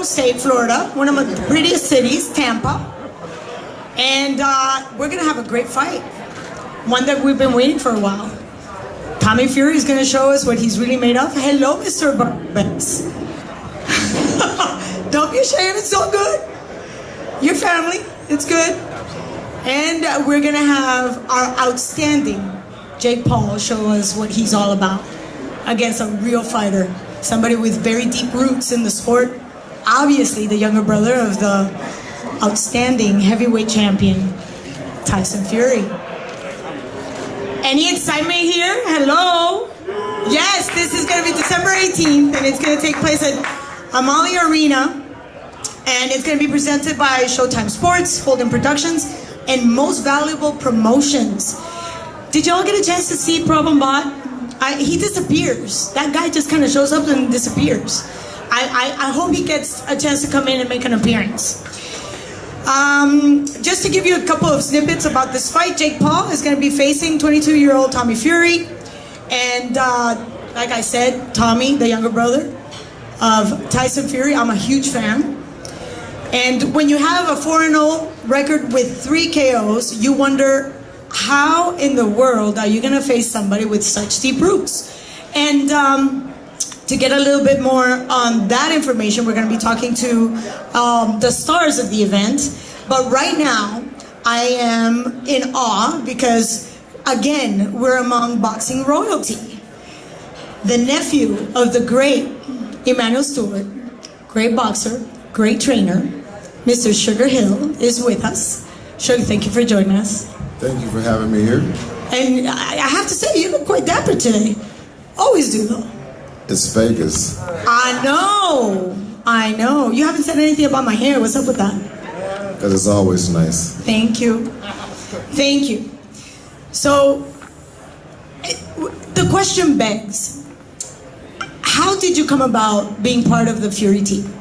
State, Florida, one of the prettiest cities, Tampa. And we're gonna have a great fight. One that we've been waiting for a while. Tommy Fury is gonna show us what he's really made of. Hello, Mr. Banks. Don't be ashamed, it's so good. Your family, it's good. And we're gonna have our outstanding Jake Paul show us what he's all about against a real fighter. Somebody with very deep roots in the sport. Obviously the younger brother of the outstanding heavyweight champion, Tyson Fury. Any excitement here? Hello? Yes, this is gonna be December 18th and it's gonna take place at Amalie Arena. And it's gonna be presented by Showtime Sports, Holden Productions, and Most Valuable Promotions. Did y'all get a chance to see Problem Bot? He disappears. That guy just kind of shows up and disappears. I hope he gets a chance to come in and make an appearance. Just to give you a couple of snippets about this fight, Jake Paul is going to be facing 22-year-old Tommy Fury. And like I said, Tommy, the younger brother of Tyson Fury, I'm a huge fan. And when you have a 4-0 record with 3 KOs, you wonder, how in the world are you going to face somebody with such deep roots? And to get a little bit more on that information, we're going to be talking to the stars of the event. But right now, I am in awe because, again, we're among boxing royalty. The nephew of the great Emmanuel Stewart, great boxer, great trainer, Mr. Sugar Hill is with us. Sugar, thank you for joining us. Thank you for having me here. And I have to say, you look quite dapper today. Always do, though. It's Vegas. I know. You haven't said anything about my hair. What's up with that? Because it's always nice. Thank you. Thank you. So, the question begs, how did you come about being part of the Fury team?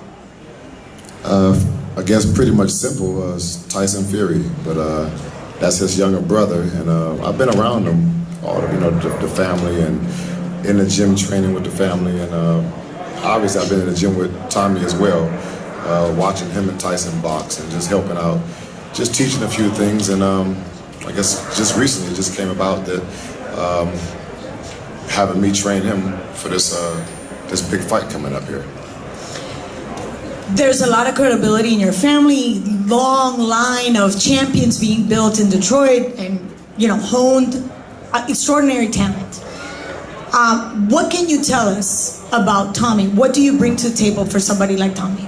I guess pretty much simple. Tyson Fury, but that's his younger brother, and I've been around him, all the family, and in the gym training with the family, and obviously I've been in the gym with Tommy as well, watching him and Tyson box and just helping out, just teaching a few things, and I guess just recently it just came about that having me train him for this big fight coming up here. There's a lot of credibility in your family, long line of champions being built in Detroit and, honed, extraordinary talent. What can you tell us about Tommy? What do you bring to the table for somebody like Tommy?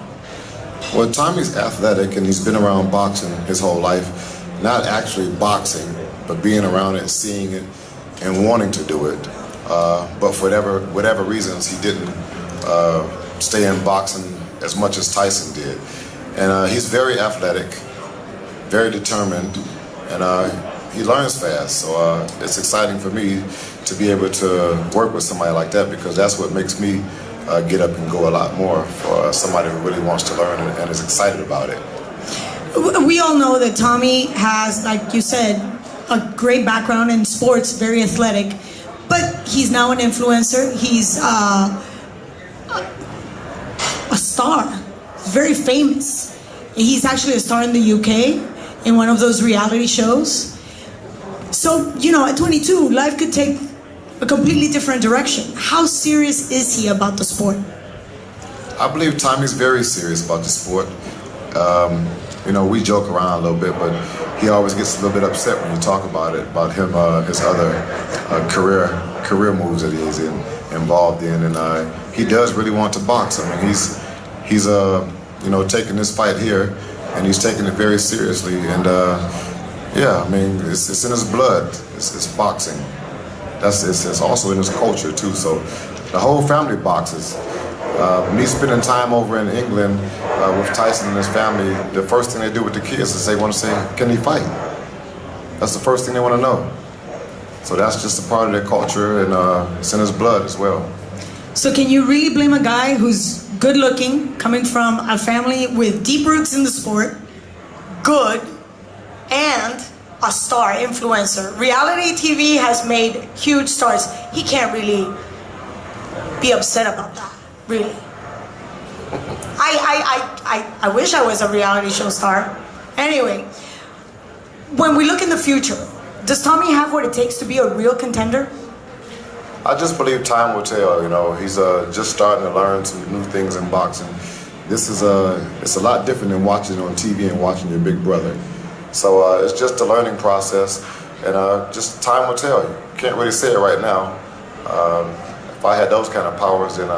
Well, Tommy's athletic and he's been around boxing his whole life. Not actually boxing, but being around it, seeing it, and wanting to do it. But for whatever reasons, he didn't stay in boxing as much as Tyson did. And he's very athletic, very determined, and he learns fast. So it's exciting for me to be able to work with somebody like that, because that's what makes me get up and go a lot more, for somebody who really wants to learn and is excited about it. We all know that Tommy has, like you said, a great background in sports, very athletic, but he's now an influencer. He's a star, very famous. He's actually a star in the UK in one of those reality shows. So, at 22, life could take a completely different direction. How serious is he about the sport? I believe Tommy's very serious about the sport. We joke around a little bit, but he always gets a little bit upset when you talk about it, about him, his other career moves that he's involved in, and he does really want to box. I mean, he's taking this fight here, and he's taking it very seriously. And it's in his blood. It's boxing. It's also in his culture too. So the whole family boxes. Me spending time over in England with Tyson and his family, the first thing they do with the kids is they want to say, "Can he fight?" That's the first thing they want to know. So that's just a part of their culture, and it's in his blood as well. So can you really blame a guy who's good looking, coming from a family with deep roots in the sport, good, and a star influencer? Reality TV has made huge stars. He can't really be upset about that, really. I wish I was a reality show star. Anyway, when we look in the future, does Tommy have what it takes to be a real contender? I just believe time will tell. You know, he's just starting to learn some new things in boxing. This is it's a lot different than watching on TV and watching your big brother. So it's just a learning process, and just time will tell. You can't really say it right now. If I had those kind of powers, then.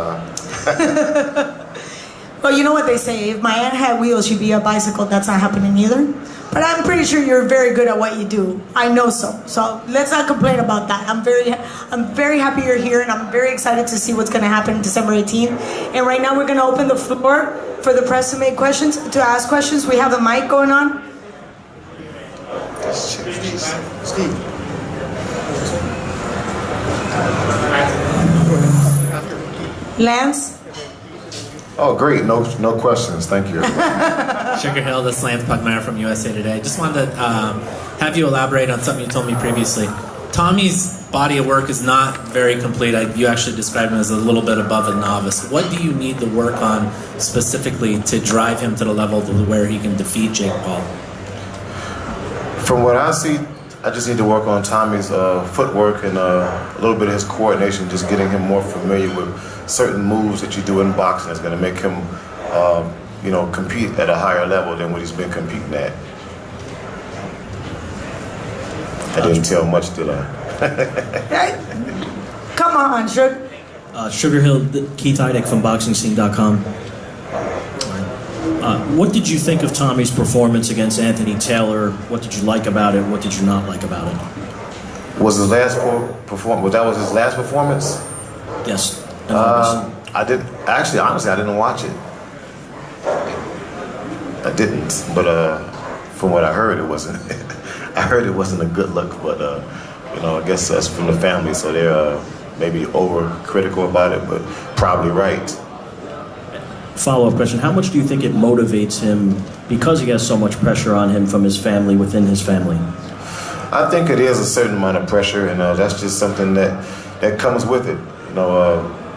Well, you know what they say, if my aunt had wheels, she'd be a bicycle. That's not happening either. But I'm pretty sure you're very good at what you do. I know so. So let's not complain about that. I'm very happy you're here, and I'm very excited to see what's going to happen December 18th. And right now we're going to open the floor for the press to make questions, to ask questions. We have a mic going on. Steve. Lance? Oh, great! No questions. Thank you. Sugar Hill, this is Lance Puckmeyer from USA Today. Just wanted to have you elaborate on something you told me previously. Tommy's body of work is not very complete. You actually described him as a little bit above a novice. What do you need to work on specifically to drive him to the level to where he can defeat Jake Paul? From what I see, I just need to work on Tommy's footwork and a little bit of his coordination, just getting him more familiar with certain moves that you do in boxing that's going to make him, compete at a higher level than what he's been competing at. I didn't tell much, did I? Come on, Sugar. Sugar Hill, Keith Heidick from BoxingScene.com. What did you think of Tommy's performance against Anthony Taylor? What did you like about it? What did you not like about it? Was his last performance? That was his last performance? Yes. I did actually. Honestly, I didn't watch it. I didn't. But from what I heard, it wasn't. I heard it wasn't a good look. But I guess that's from the family, so they're maybe overcritical about it, but probably right. Follow-up question. How much do you think it motivates him because he has so much pressure on him from his family, within his family? I think it is a certain amount of pressure, and that's just something that comes with it.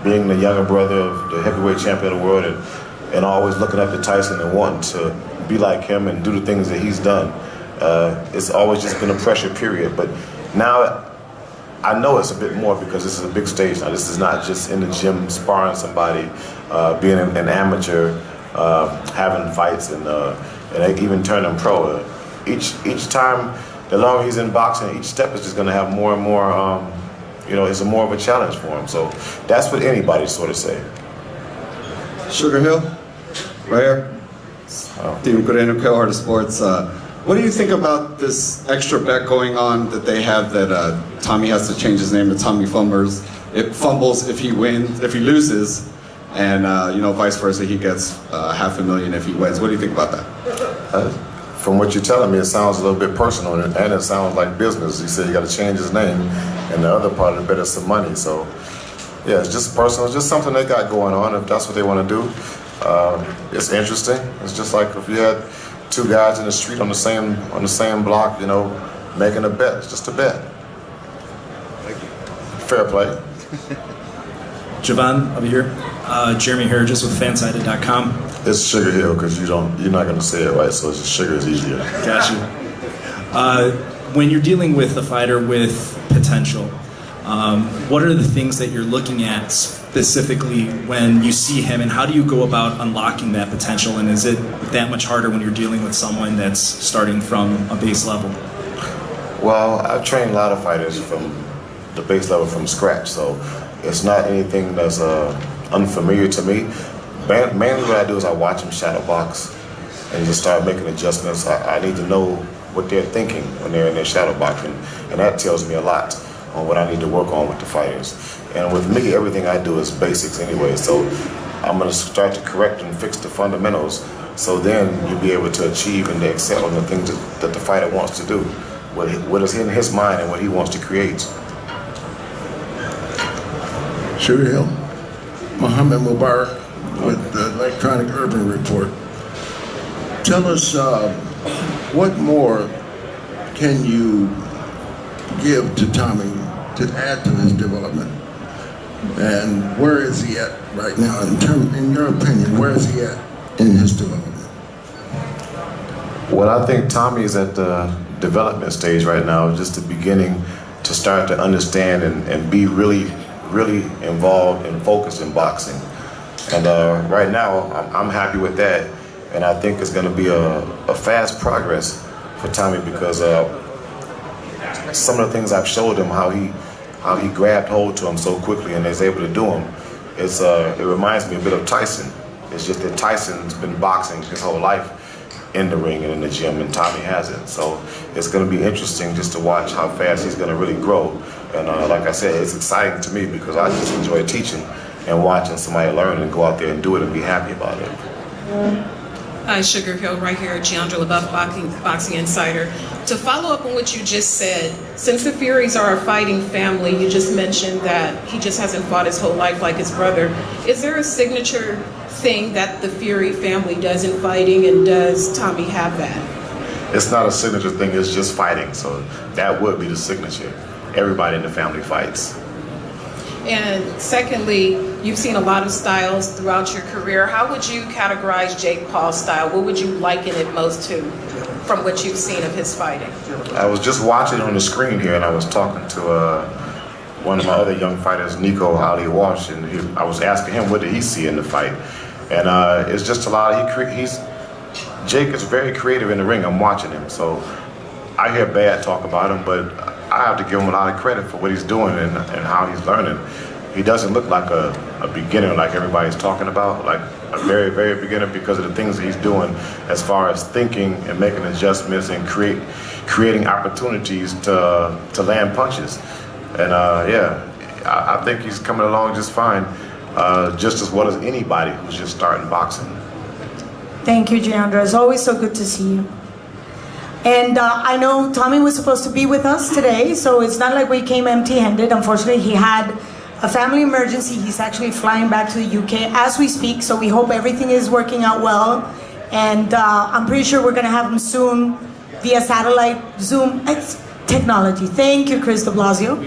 Being the younger brother of the heavyweight champion of the world and always looking up to Tyson and wanting to be like him and do the things that he's done. It's always just been a pressure period. But now I know it's a bit more because this is a big stage now. This is not just in the gym sparring somebody, being an amateur, having fights, and even turning pro. Each time, the longer he's in boxing, each step is just going to have more and more. It's more of a challenge for him. So that's what anybody sort of say. Sugar Hill, right here. Team Coreno, Heart of Sports. What do you think about this extra bet going on that they have that Tommy has to change his name to Tommy Fumbles? It fumbles if he wins, if he loses, and vice versa, he gets $500,000 if he wins. What do you think about that? From what you're telling me, it sounds a little bit personal, and it sounds like business. You said you got to change his name, and the other part of the bet is some money. So, yeah, it's just personal. It's just something they got going on. If that's what they want to do, it's interesting. It's just like if you had two guys in the street on the same block, making a bet. It's just a bet. Fair play. Javon, over here. Jeremy Herges with Fansided.com. It's Sugar Hill because you're not going to say it right, so it's just sugar is easier. Got you. When you're dealing with a fighter with potential, what are the things that you're looking at specifically when you see him, and how do you go about unlocking that potential? And is it that much harder when you're dealing with someone that's starting from a base level? Well, I've trained a lot of fighters from the base level from scratch, so it's not anything that's unfamiliar to me. Mainly what I do is I watch them shadow box and just start making adjustments. I need to know what they're thinking when they're in their shadow boxing, and that tells me a lot on what I need to work on with the fighters. And with me, everything I do is basics anyway, so I'm going to start to correct and fix the fundamentals, so then you'll be able to achieve and to excel in the things that the fighter wants to do, what is in his mind and what he wants to create. Sugar Hill, Mohammed Mubarak with the Electronic Urban Report. Tell us what more can you give to Tommy to add to his development, and where is he at right now? In your opinion, where is he at? in his development? Well, I think Tommy is at the development stage right now, just the beginning to start to understand and be really involved and focused in boxing. And right now, I'm happy with that. And I think it's going to be a fast progress for Tommy because some of the things I've showed him, how he grabbed hold to him so quickly and is able to do them, it reminds me a bit of Tyson. It's just that Tyson's been boxing his whole life in the ring and in the gym, and Tommy hasn't. So it's going to be interesting just to watch how fast he's going to really grow. And like I said, it's exciting to me because I just enjoy teaching and watching somebody learn and go out there and do it and be happy about it. Hi, Sugar Hill, right here, Giandra LaBeouf, Boxing Insider. To follow up on what you just said, since the Furies are a fighting family, you just mentioned that he just hasn't fought his whole life like his brother. Is there a signature thing that the Fury family does in fighting, and does Tommy have that? It's not a signature thing, it's just fighting. So that would be the signature. Everybody in the family fights. And secondly, you've seen a lot of styles throughout your career. How would you categorize Jake Paul's style? What would you liken it most to from what you've seen of his fighting? I was just watching on the screen here and I was talking to one of my other young fighters, Nico Ali Walsh, and I was asking him what did he see in the fight. And it's just a lot, Jake is very creative in the ring. I'm watching him, so I hear bad talk about him, but I have to give him a lot of credit for what he's doing and how he's learning. He doesn't look like a beginner like everybody's talking about, like a very, very beginner because of the things that he's doing as far as thinking and making adjustments and creating opportunities to land punches. And I think he's coming along just fine, just as well as anybody who's just starting boxing. Thank you, Giandra. It's always so good to see you. And I know Tommy was supposed to be with us today, so it's not like we came empty-handed. Unfortunately, he had a family emergency. He's actually flying back to the UK as we speak, so we hope everything is working out well. And I'm pretty sure we're going to have him soon via satellite, Zoom. It's technology. Thank you, Chris de Blasio.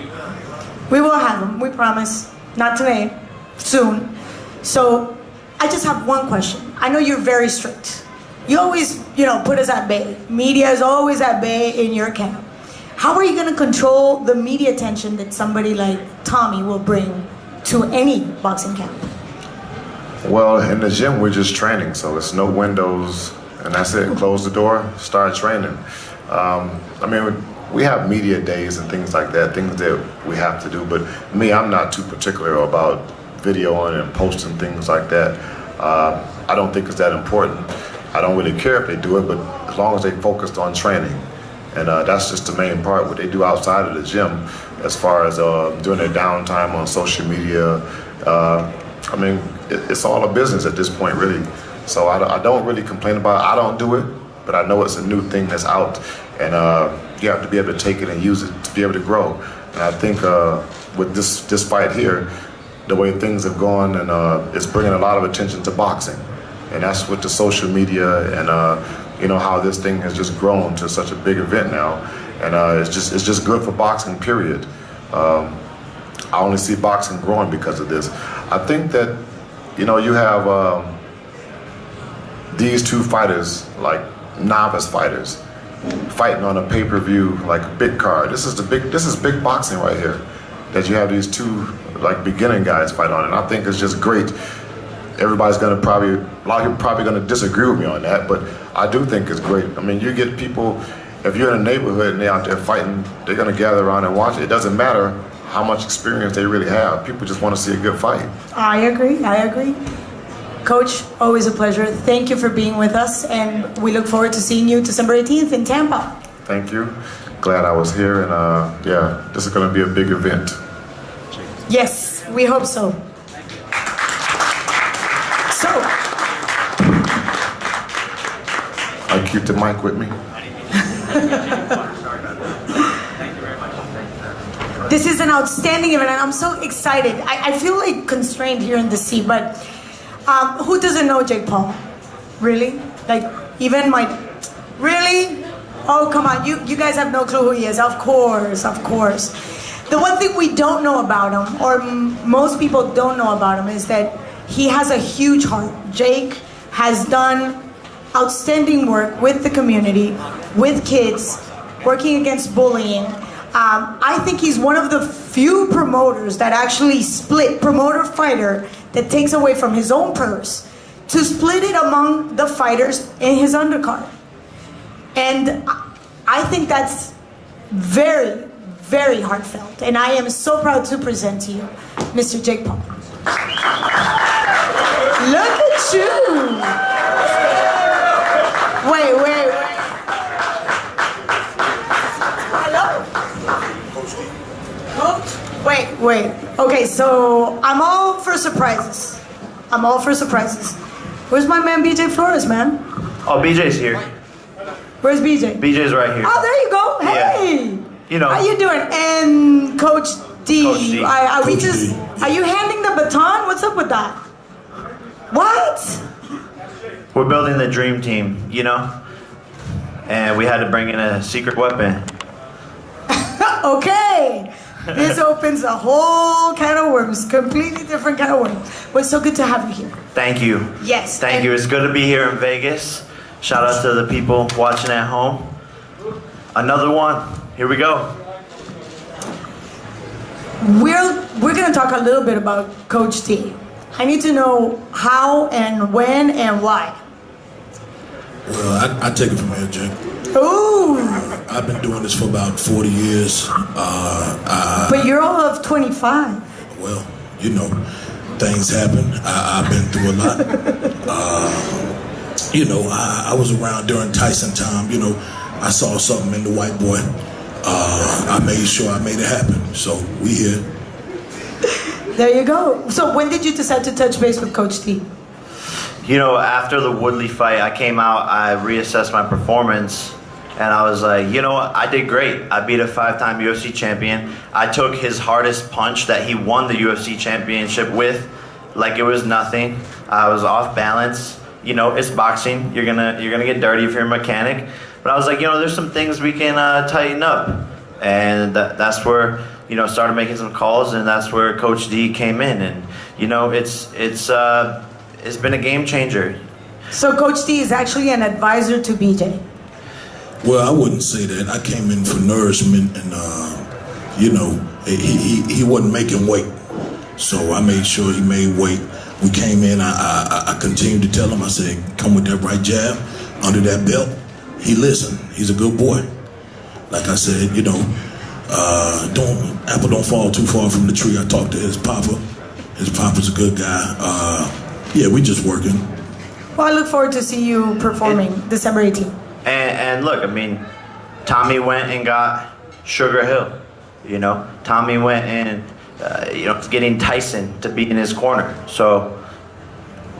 We will have him, we promise. Not today, soon. So I just have one question. I know you're very strict. You always, put us at bay. Media is always at bay in your camp. How are you going to control the media attention that somebody like Tommy will bring to any boxing camp? Well, in the gym, we're just training, so it's no windows, and that's it. Close the door, start training. We have media days and things like that, things that we have to do, but me, I'm not too particular about videoing and posting things like that. I don't think it's that important. I don't really care if they do it, but as long as they focused on training. And that's just the main part, what they do outside of the gym, as far as during their downtime on social media. It's all a business at this point, really. So I don't really complain about it. I don't do it, but I know it's a new thing that's out. And you have to be able to take it and use it to be able to grow. And I think with this fight here, the way things have gone, and it's bringing a lot of attention to boxing. And that's with the social media and how this thing has just grown to such a big event now, and it's just good for boxing. Period. I only see boxing growing because of this. I think that you have these two fighters, like novice fighters, fighting on a pay-per-view like a big card. This is big boxing right here. That you have these two like beginning guys fight on, and I think it's just great. Everybody's a lot of people probably gonna disagree with me on that, but I do think it's great. You get people, if you're in a neighborhood and they're out there fighting, they're gonna gather around and watch it. It doesn't matter how much experience they really have. People just want to see a good fight. I agree. Coach, always a pleasure. Thank you for being with us, and we look forward to seeing you December 18th in Tampa. Thank you. Glad I was here, and this is gonna be a big event. Yes, we hope so. So, I keep the mic with me. This is an outstanding event, and I'm so excited. I feel like constrained here in the seat, but who doesn't know Jake Paul? Really? Really? Oh, come on, you guys have no clue who he is. Of course. The one thing we don't know about him, or most people don't know about him, is that he has a huge heart. Jake has done outstanding work with the community, with kids, working against bullying. I think he's one of the few promoters that actually split promoter-fighter that takes away from his own purse to split it among the fighters in his undercard. And I think that's very, very heartfelt. And I am so proud to present to you Mr. Jake Paul. Look at you. Wait. Hello? Coach? Wait. Okay, so I'm all for surprises. Where's my man BJ Flores, man? Oh, BJ's here. Where's BJ? BJ's right here. Oh, there you go. Hey. Yeah. You know. How you doing? And Coach D. Coach D. Are you handing the baton? What's up with that? What? We're building the dream team, you know? And we had to bring in a secret weapon. Okay. This opens a whole can of worms. Completely different can of worms. But it's so good to have you here. Thank you. Yes. Thank you. It's good to be here in Vegas. Shout out to the people watching at home. Another one. Here we go. We're going to talk a little bit about Coach T. I need to know how and when and why. Well, I take it from here, Jake. Ooh. I've been doing this for about 40 years. But you're all of 25. Well, you know, things happen. I've been through a lot. You know, I was around during Tyson time. You know, I saw something in the white boy. I made sure I made it happen. So we here. There you go. So when did you decide to touch base with Coach T? You know, after the Woodley fight, I came out, I reassessed my performance, and I was like, you know what, I did great. I beat a 5-time UFC champion. I took his hardest punch that he won the UFC championship with like it was nothing. I was off balance. You know, it's boxing. You're gonna get dirty if you're a mechanic. But I was like, you know, there's some things we can tighten up. And that's where, you know, started making some calls, and that's where Coach D came in. And, you know, it's been a game changer. So Coach D is actually an advisor to BJ. Well, I wouldn't say that. I came in for nourishment, and you know, he wasn't making weight, so I made sure he made weight. We came in. I continued to tell him. I said, "Come with that right jab, under that belt." He listened. He's a good boy. Like I said, you know, apple don't fall too far from the tree. I talked to his papa. His papa's a good guy. Yeah, we just working. Well, I look forward to see you performing December 18th. And look, I mean, Tommy went and got Sugar Hill. You know, Tommy went and you know, getting Tyson to be in his corner. So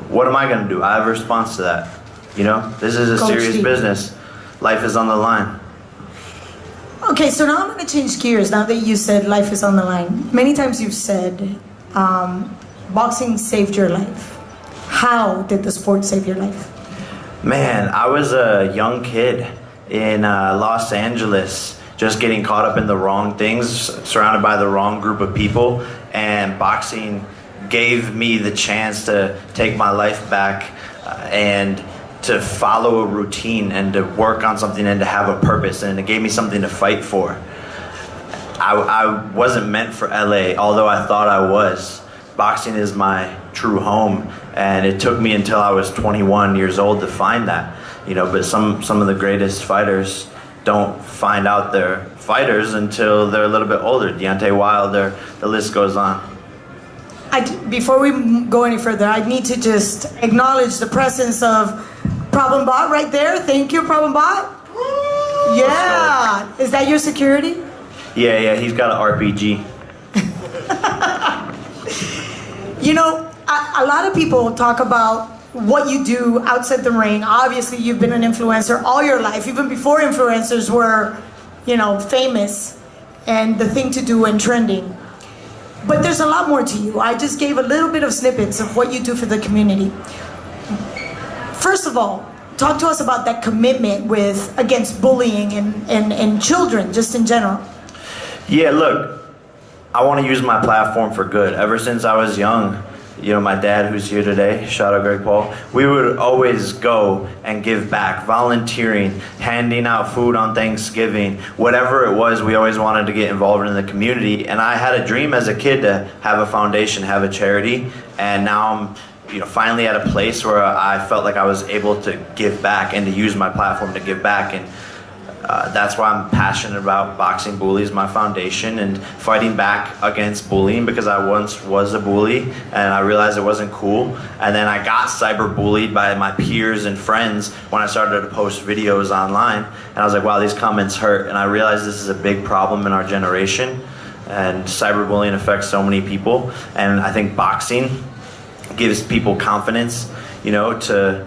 what am I going to do? I have a response to that. You know, this is a serious business. Life is on the line. Okay, so now I'm going to change gears now that you said life is on the line. Many times you've said boxing saved your life. How did the sport save your life? Man, I was a young kid in Los Angeles, just getting caught up in the wrong things, surrounded by the wrong group of people, and boxing gave me the chance to take my life back and to follow a routine and to work on something and to have a purpose, and it gave me something to fight for. I wasn't meant for LA, although I thought I was. Boxing is my true home, and it took me until I was 21 years old to find that. You know, but some of the greatest fighters don't find out they're fighters until they're a little bit older. Deontay Wilder, the list goes on. Before we go any further, I need to just acknowledge the presence of Problem Bot right there. Thank you, Problem Bot. Yeah. Is that your security? Yeah, he's got an RPG. You know, a lot of people talk about what you do outside the ring. Obviously, you've been an influencer all your life, even before influencers were, you know, famous and the thing to do and trending. But there's a lot more to you. I just gave a little bit of snippets of what you do for the community. First of all, talk to us about that commitment against bullying and children, just in general. Yeah, look, I want to use my platform for good. Ever since I was young, you know, my dad who's here today, shout out Greg Paul, we would always go and give back, volunteering, handing out food on Thanksgiving, whatever it was, we always wanted to get involved in the community. And I had a dream as a kid to have a foundation, have a charity, and now I'm, you know, finally at a place where I felt like I was able to give back and to use my platform to give back. And that's why I'm passionate about Boxing Bullies, my foundation, and fighting back against bullying, because I once was a bully and I realized it wasn't cool. And then I got cyberbullied by my peers and friends when I started to post videos online. And I was like, wow, these comments hurt. And I realized this is a big problem in our generation. And cyberbullying affects so many people. And I think boxing gives people confidence, you know, to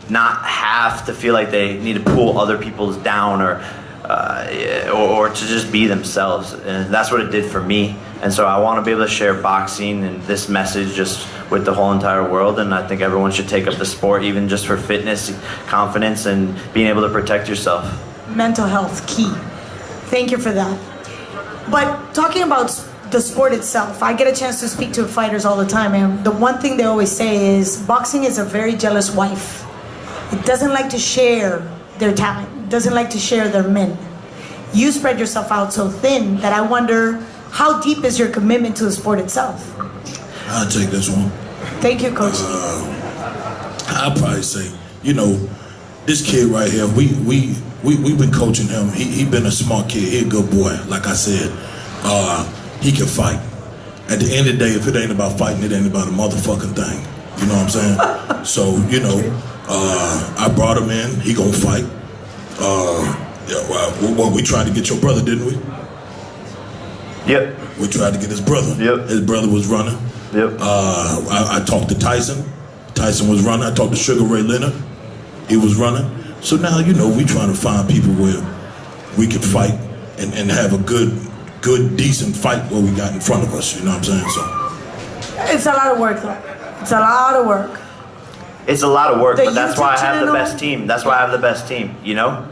not have to feel like they need to pull other people's down or to just be themselves. And that's what it did for me. And so I want to be able to share boxing and this message just with the whole entire world. And I think everyone should take up the sport, even just for fitness, confidence, and being able to protect yourself. Mental health, key. Thank you for that. But talking about the sport itself, I get a chance to speak to fighters all the time, and the one thing they always say is boxing is a very jealous wife. It doesn't like to share their talent, it doesn't like to share their men. You spread yourself out so thin that I wonder, how deep is your commitment to the sport itself? I'll take this one. Thank you, Coach. I'll probably say, you know, this kid right here, we've been coaching him. He been a smart kid, he a good boy, like I said. He can fight. At the end of the day, if it ain't about fighting, it ain't about a motherfucking thing. You know what I'm saying? So, you know, I brought him in, he gonna fight. Well, we tried to get your brother, didn't we? Yep. We tried to get his brother. Yep. His brother was running. Yep. I talked to Tyson. Tyson was running. I talked to Sugar Ray Leonard. He was running. So now, you know, we trying to find people where we can fight and have a good, decent fight what we got in front of us. You know what I'm saying? So It's a lot of work, though. It's a lot of work. It's a lot of work, The but that's why I have the YouTube best team. That's why I have the best team, you know?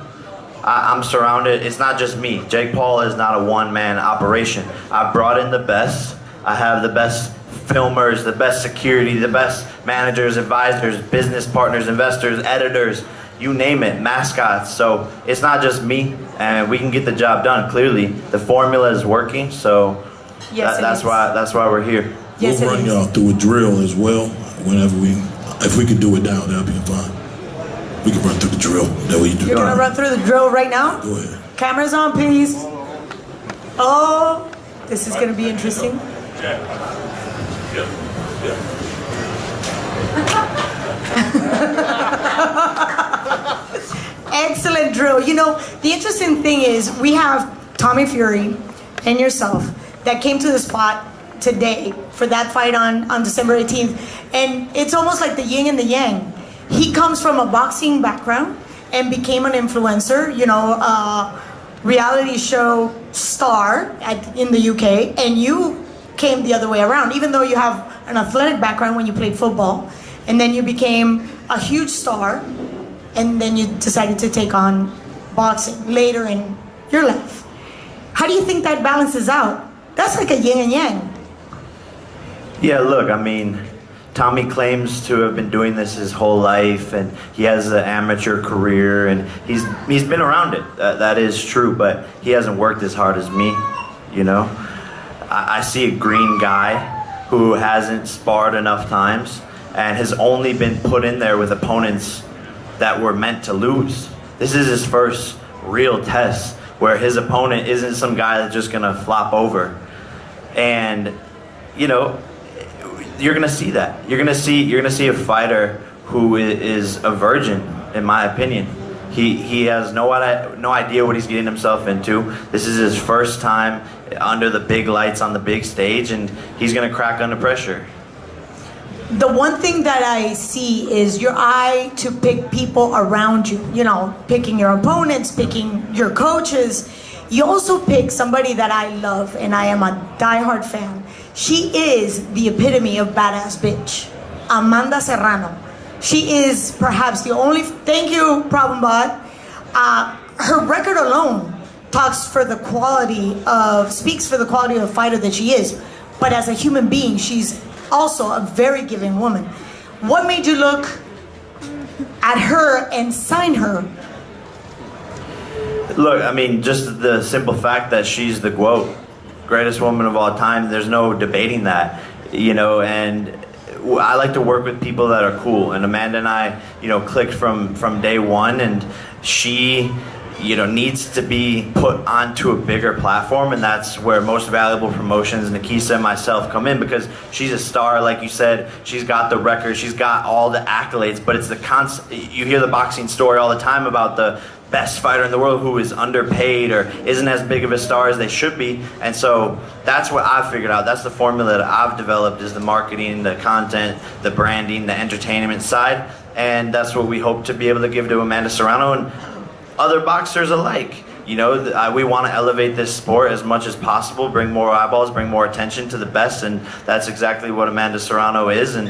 I'm surrounded. It's not just me. Jake Paul is not a one-man operation. I brought in the best. I have the best filmers, the best security, the best managers, advisors, business partners, investors, editors, you name it, mascots. So it's not just me, and we can get the job done. Clearly, the formula is working, so Yes, that's why we're here. Yes, we'll it run is. y'all through a drill as well. Whenever if we could do it now, that'd be fine. We can run through the drill. That way you do. You're gonna run through the drill right now? Go ahead. Cameras on, please. Oh, this is gonna be interesting. Excellent drill. You know, the interesting thing is we have Tommy Fury and yourself that came to the spot today for that fight on December 18th. And it's almost like the yin and the yang. He comes from a boxing background and became an influencer, you know, reality show star in the UK. And you came the other way around, even though you have an athletic background when you played football. And then you became a huge star. And then you decided to take on boxing later in your life. How do you think that balances out? That's like a yin and yang. Yeah, look, I mean, Tommy claims to have been doing this his whole life, and he has an amateur career, and he's been around it. That is true, but he hasn't worked as hard as me, you know? I see a green guy who hasn't sparred enough times and has only been put in there with opponents that were meant to lose. This is his first real test where his opponent isn't some guy that's just gonna flop over. And, you know, you're gonna see that. You're gonna see a fighter who is a virgin, in my opinion. He has no idea what he's getting himself into. This is his first time under the big lights on the big stage, and he's gonna crack under pressure. The one thing that I see is your eye to pick people around you. You know, picking your opponents, picking your coaches. You also pick somebody that I love, and I am a diehard fan. She is the epitome of badass bitch. Amanda Serrano. She is perhaps the only, thank you, Problem Bot. Her record alone speaks for the quality of fighter that she is. But as a human being, she's also a very giving woman. What made you look at her and sign her? Look, I mean, just the simple fact that she's the GOAT, greatest woman of all time. There's no debating that, you know, and I like to work with people that are cool. And Amanda and I, you know, clicked from day one, and she, you know, needs to be put onto a bigger platform, and that's where Most Valuable Promotions, Nikisa and myself come in, because she's a star, like you said. She's got the record, she's got all the accolades, but it's the you hear the boxing story all the time about the best fighter in the world who is underpaid or isn't as big of a star as they should be. And so that's what I've figured out. That's the formula that I've developed, is the marketing, the content, the branding, the entertainment side. And that's what we hope to be able to give to Amanda Serrano and other boxers alike. You know, we want to elevate this sport as much as possible, bring more eyeballs, bring more attention to the best, and that's exactly what Amanda Serrano is. And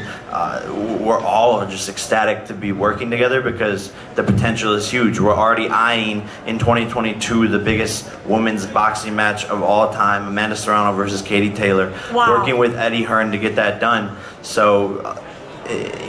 we're all just ecstatic to be working together because the potential is huge. We're already eyeing in 2022 the biggest women's boxing match of all time, Amanda Serrano versus Katie Taylor. Wow. Working with Eddie Hearn to get that done. So,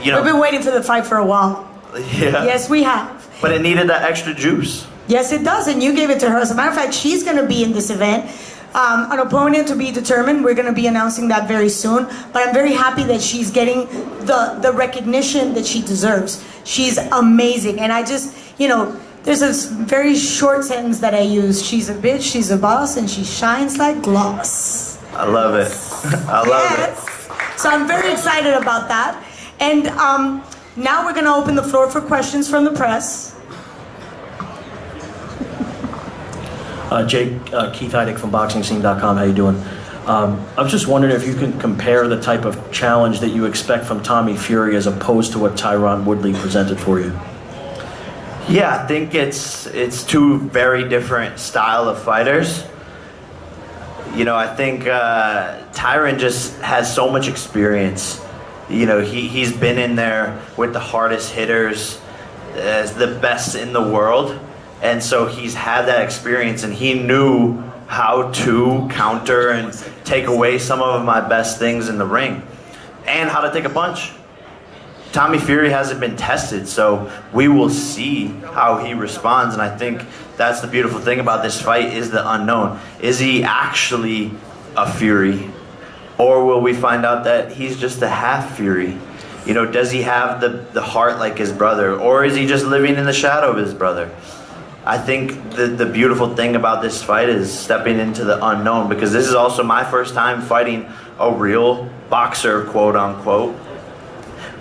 you know. We've been waiting for the fight for a while. Yeah. Yes, we have. But it needed that extra juice. Yes, it does, and you gave it to her. As a matter of fact, she's going to be in this event. An opponent to be determined. We're going to be announcing that very soon. But I'm very happy that she's getting the recognition that she deserves. She's amazing. And I just, you know, there's a very short sentence that I use. She's a bitch, she's a boss, and she shines like gloss. I love it. I love it. So I'm very excited about that. And now we're going to open the floor for questions from the press. Jake, Keith Heidick from BoxingScene.com. How you doing? I was just wondering if you can compare the type of challenge that you expect from Tommy Fury as opposed to what Tyron Woodley presented for you. Yeah, I think it's two very different style of fighters. You know, I think Tyron just has so much experience. You know, he's been in there with the hardest hitters, as the best in the world. And so he's had that experience, and he knew how to counter and take away some of my best things in the ring, and how to take a punch. Tommy Fury hasn't been tested, so we will see how he responds, and I think that's the beautiful thing about this fight, is the unknown. Is he actually a Fury? Or will we find out that he's just a half Fury? You know, does he have the heart like his brother, or is he just living in the shadow of his brother? I think the beautiful thing about this fight is stepping into the unknown, because this is also my first time fighting a real boxer, quote unquote,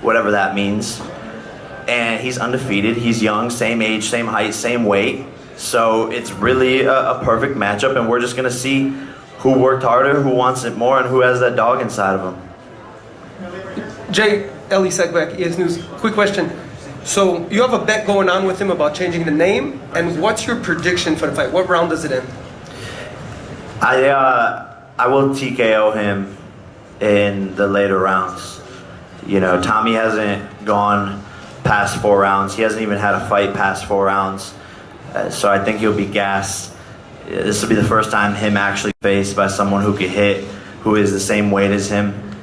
whatever that means. And he's undefeated, he's young, same age, same height, same weight. So it's really a perfect matchup, and we're just gonna see who worked harder, who wants it more, and who has that dog inside of him. Jay, Ellie Segbeck, ES News. Quick question. So you have a bet going on with him about changing the name, and what's your prediction for the fight? What round does it end? I will TKO him in the later rounds. You know, Tommy hasn't gone past 4 rounds. He hasn't even had a fight past 4 rounds. So I think he'll be gassed. This will be the first time him actually faced by someone who could hit, who is the same weight as him.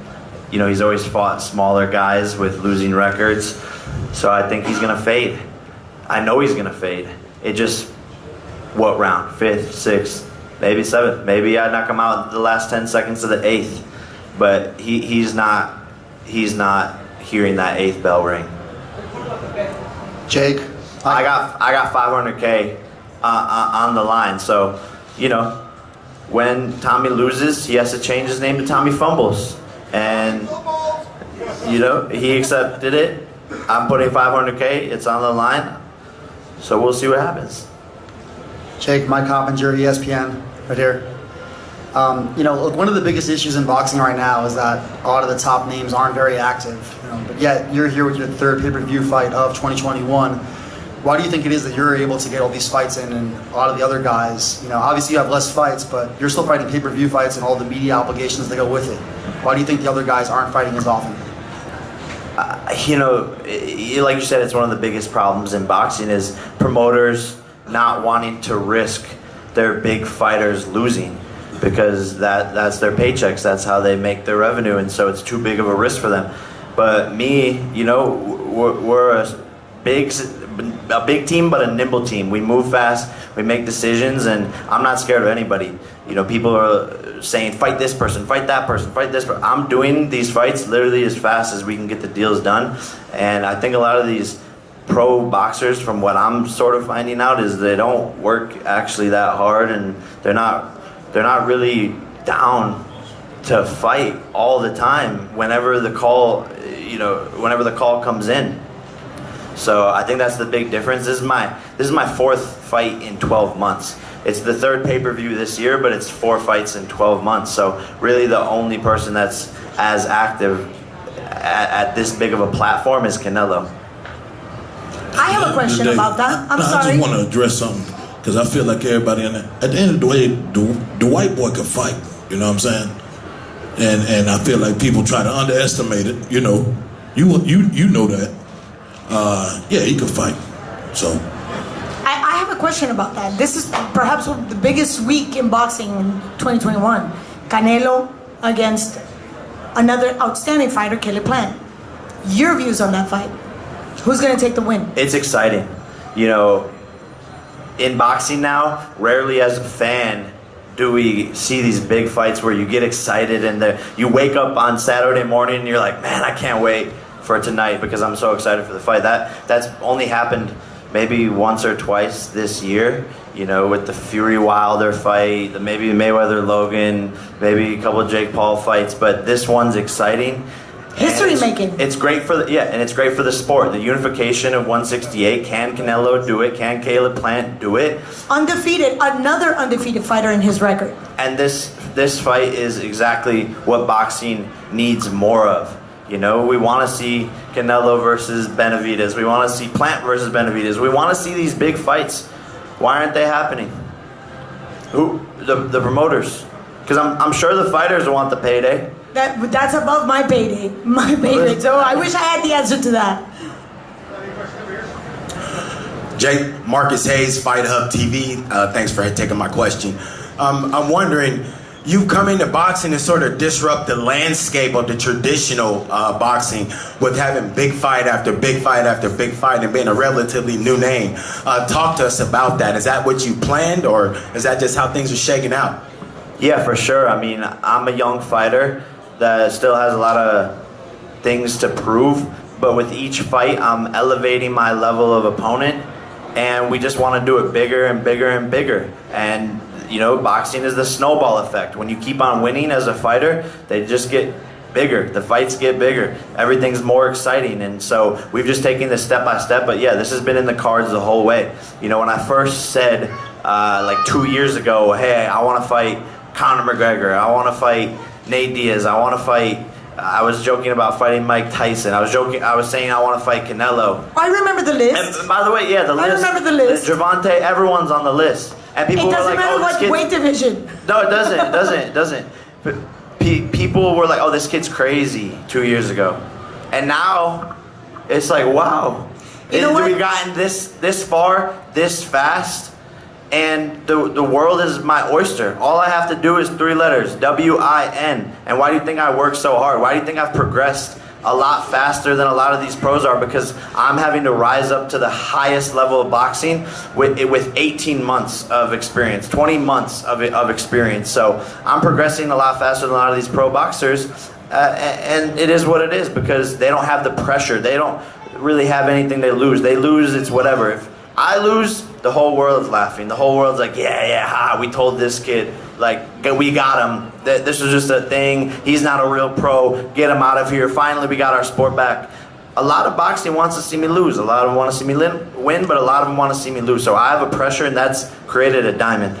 You know, he's always fought smaller guys with losing records. So I think he's gonna fade. I know he's gonna fade. It just, what round? 5th, 6th, maybe 7th. Maybe I knock him out the last 10 seconds of the 8th. But he's not hearing that 8th bell ring. Jake, I got 500K on the line. So, you know, when Tommy loses, he has to change his name to Tommy Fumbles. And, you know, he accepted it. I'm putting 500K, it's on the line. So we'll see what happens. Jake, Mike Coppinger, ESPN, right here. You know, look, one of the biggest issues in boxing right now is that a lot of the top names aren't very active. You know, but yet you're here with your 3rd pay-per-view fight of 2021. Why do you think it is that you're able to get all these fights in, and a lot of the other guys, you know, obviously you have less fights, but you're still fighting pay-per-view fights and all the media obligations that go with it. Why do you think the other guys aren't fighting as often? You know, like you said, it's one of the biggest problems in boxing is promoters not wanting to risk their big fighters losing. because that's their paychecks. That's how they make their revenue, and so it's too big of a risk for them. But me, we're a big team, but a nimble team. We move fast, we make decisions, and I'm not scared of anybody. People are saying, fight this person, fight that person, fight this person. I'm doing these fights literally as fast as we can get the deals done. And I think a lot of these pro boxers, from what I'm sort of finding out, is they don't work actually that hard, and they're not really down to fight all the time whenever the call comes in. So I think that's the big difference. This is my fourth fight in 12 months. It's the third pay-per-view this year, but it's 4 fights in 12 months. So really the only person that's as active at this big of a platform is Canelo. I have a question about that. I'm sorry. I just want to address something, because I feel like everybody at the end of the day, the white boy can fight. You know what I'm saying? And I feel like people try to underestimate it. You know that. Yeah, he could fight. So I have a question about that. This is perhaps the biggest week in boxing in 2021. Canelo against another outstanding fighter, Caleb Plant. Your views on that fight? Who's going to take the win? It's exciting. In boxing now, rarely as a fan do we see these big fights where you get excited and you wake up on Saturday morning and you're like, man, I can't wait for tonight because I'm so excited for the fight. That's only happened maybe once or twice this year, with the Fury Wilder fight, maybe Mayweather Logan, maybe a couple of Jake Paul fights, but this one's exciting. History making. It's great and it's great for the sport. The unification of 168. Can Canelo do it? Can Caleb Plant do it? Undefeated, another undefeated fighter in his record. And this fight is exactly what boxing needs more of. We want to see Canelo versus Benavidez. We want to see Plant versus Benavidez. We want to see these big fights. Why aren't they happening? Who? The promoters. Because I'm sure the fighters want the payday. That's above my payday. So I wish I had the answer to that. Jake, Marcus Hayes, Fight Hub TV. Thanks for taking my question. I'm wondering, you've come into boxing to sort of disrupt the landscape of the traditional boxing with having big fight after big fight after big fight and being a relatively new name. Talk to us about that. Is that what you planned, or is that just how things are shaking out? Yeah, for sure. I mean, I'm a young fighter that still has a lot of things to prove, but with each fight, I'm elevating my level of opponent, and we just want to do it bigger and bigger and bigger. And boxing is the snowball effect. When you keep on winning as a fighter, they just get bigger. The fights get bigger. Everything's more exciting. And so we've just taken this step by step. But yeah, this has been in the cards the whole way. When I first said, like 2 years ago, hey, I want to fight Conor McGregor. I want to fight Nate Diaz. I want to fight. I was joking about fighting Mike Tyson. I was saying I want to fight Canelo. I remember the list. And by the way, yeah, the list. I remember the list. Javante, everyone's on the list. And people it doesn't were like, matter what weight division. No, it doesn't. But people were like, oh, this kid's crazy 2 years ago. And now, it's like, wow. We've gotten this far, this fast, and the world is my oyster. All I have to do is 3 letters, W-I-N. And why do you think I work so hard? Why do you think I've progressed a lot faster than a lot of these pros are? Because I'm having to rise up to the highest level of boxing with 18 months of experience, 20 months of experience. So I'm progressing a lot faster than a lot of these pro boxers, and it is what it is because they don't have the pressure. They don't really have anything they lose. They lose, it's whatever. If I lose, the whole world's laughing. The whole world's like, yeah, we told this kid, like, we got him. This was just a thing. He's not a real pro. Get him out of here. Finally, we got our sport back. A lot of boxing wants to see me lose. A lot of them want to see me win, but a lot of them want to see me lose. So I have a pressure, and that's created a diamond.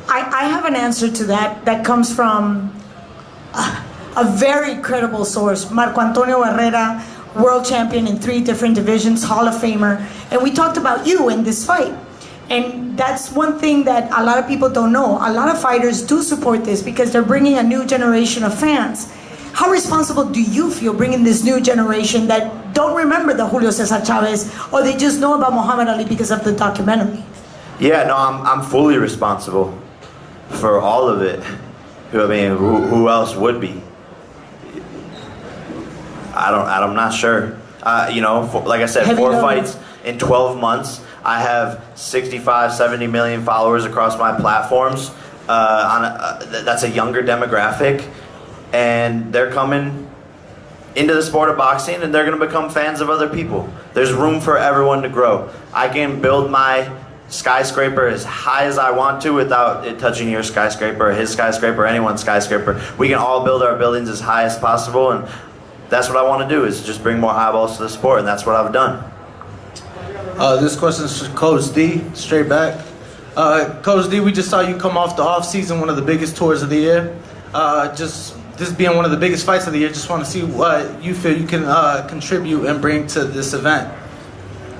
I have an answer to that comes from a very credible source, Marco Antonio Herrera, world champion in 3 different divisions, Hall of Famer. And we talked about you in this fight. And that's one thing that a lot of people don't know. A lot of fighters do support this because they're bringing a new generation of fans. How responsible do you feel bringing this new generation that don't remember the Julio Cesar Chavez, or they just know about Muhammad Ali because of the documentary? Yeah, no, I'm fully responsible for all of it. I mean, who else would be? I'm not sure. Like I said, 4 fights in 12 months. I have 65, 70 million followers across my platforms. That's a younger demographic, and they're coming into the sport of boxing, and they're going to become fans of other people. There's room for everyone to grow. I can build my skyscraper as high as I want to without it touching your skyscraper, or his skyscraper, or anyone's skyscraper. We can all build our buildings as high as possible, and that's what I want to do, is just bring more eyeballs to the sport, and that's what I've done. This question is for Coach D, straight back. Coach D, we just saw you come off the off season, one of the biggest tours of the year. Just this being one of the biggest fights of the year, just want to see what you feel you can contribute and bring to this event.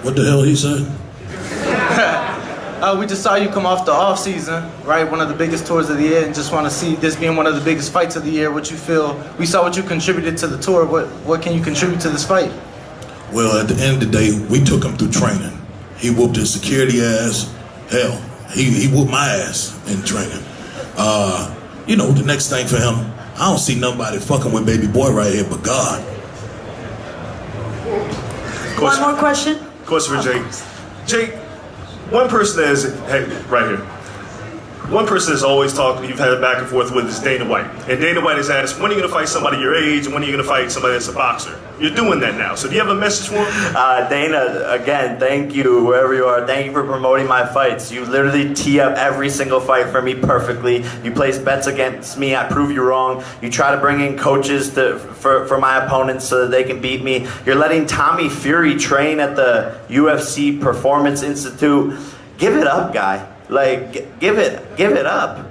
What the hell he said? We just saw you come off the off season, right? One of the biggest tours of the year, and just want to see this being one of the biggest fights of the year. What you feel? We saw what you contributed to the tour. What can you contribute to this fight? Well, at the end of the day, we took him through training. He whooped his security ass. Hell, he whooped my ass in training. The next thing for him, I don't see nobody fucking with baby boy right here but God. One more question? Question for Jake. Jake, one person right here. One person that's always talked, you've had a back and forth with, is Dana White. And Dana White has asked, when are you going to fight somebody your age, and when are you going to fight somebody that's a boxer? You're doing that now. So do you have a message for him? Dana, again, thank you, wherever you are. Thank you for promoting my fights. You literally tee up every single fight for me perfectly. You place bets against me. I prove you wrong. You try to bring in coaches for my opponents so that they can beat me. You're letting Tommy Fury train at the UFC Performance Institute. Give it up, guy. Like, give it up.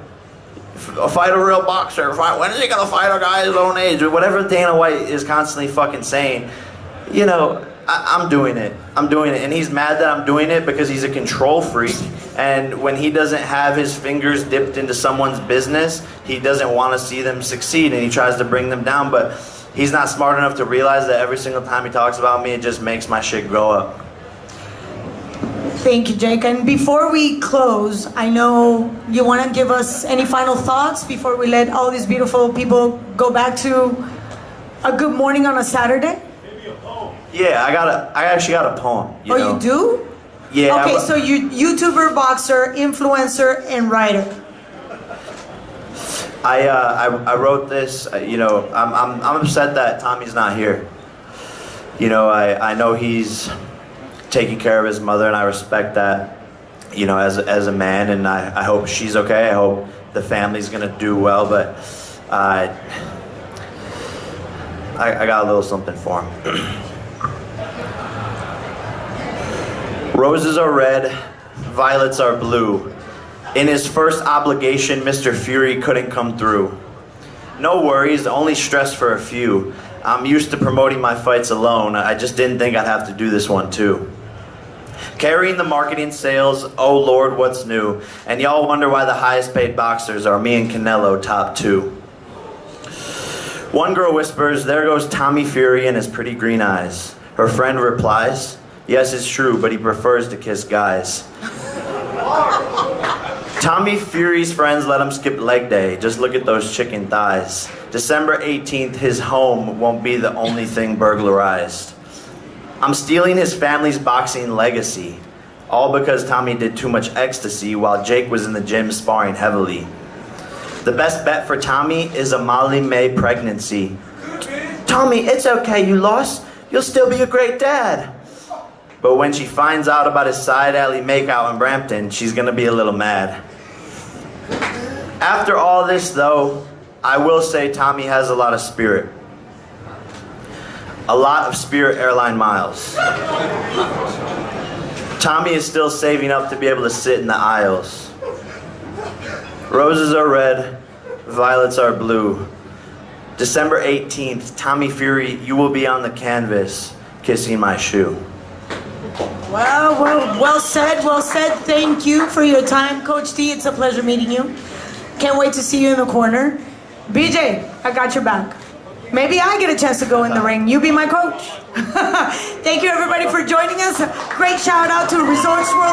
Fight a real boxer. When is he gonna fight a guy his own age? Or whatever Dana White is constantly fucking saying. I'm doing it. And he's mad that I'm doing it because he's a control freak. And when he doesn't have his fingers dipped into someone's business, he doesn't want to see them succeed, and he tries to bring them down. But he's not smart enough to realize that every single time he talks about me, it just makes my shit go up. Thank you, Jake. And before we close, I know you want to give us any final thoughts before we let all these beautiful people go back to a good morning on a Saturday? Yeah, I actually got a poem. You do? Yeah. Okay, so you YouTuber, boxer, influencer, and writer. I wrote this. I'm upset that Tommy's not here. I know he's taking care of his mother, and I respect that, as a man, and I hope she's okay. I hope the family's gonna do well, but I got a little something for him. Roses are red, violets are blue. In his first obligation, Mr. Fury couldn't come through. No worries, only stress for a few. I'm used to promoting my fights alone. I just didn't think I'd have to do this one too. Carrying the marketing sales, oh Lord, what's new? And y'all wonder why the highest paid boxers are me and Canelo, top 2. One girl whispers, there goes Tommy Fury and his pretty green eyes. Her friend replies, yes, it's true, but he prefers to kiss guys. Tommy Fury's friends let him skip leg day. Just look at those chicken thighs. December 18th, his home won't be the only thing burglarized. I'm stealing his family's boxing legacy, all because Tommy did too much ecstasy while Jake was in the gym sparring heavily. The best bet for Tommy is a Molly May pregnancy. Tommy, it's okay, you lost. You'll still be a great dad. But when she finds out about his side alley makeout in Brampton, she's gonna be a little mad. After all this, though, I will say Tommy has a lot of spirit. A lot of Spirit airline miles. Tommy is still saving up to be able to sit in the aisles. Roses are red, violets are blue. December 18th, Tommy Fury, you will be on the canvas, kissing my shoe. Well said, well said. Thank you for your time, Coach T. It's a pleasure meeting you. Can't wait to see you in the corner. BJ, I got your back. Maybe I get a chance to go in the ring. You be my coach. Thank you, everybody, for joining us. Great shout out to Resorts World.